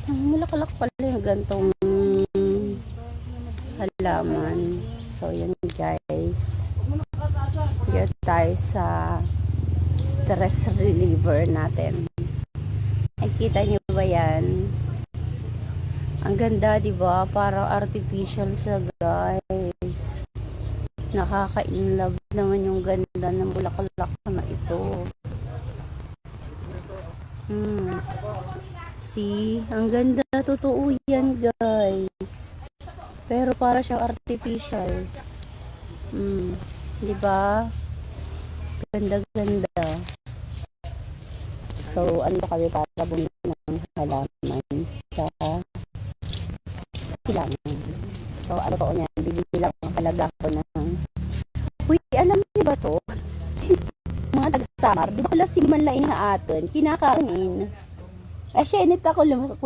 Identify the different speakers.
Speaker 1: Mulakalak pala yung gantong halaman. So, yun guys. Get tayo sa stress reliever natin. Nakikita niyo ba yan? Ang ganda, di ba? Parang artificial siya, guys. Nakaka-inlove naman yung ganda ng bulaklak na ito. See? Ang ganda. Totoo yan, guys. Pero para siyang artificial. Di ba? Ganda-ganda. So, ano kami para bumili ng halaman sa silangan. So, ano po niyan? Bibili lang ang halaga ko ng... Uy, alam niyo ba to? Mga tag-samar, di ba pala si man laing na atin, kinakain. Siya init ako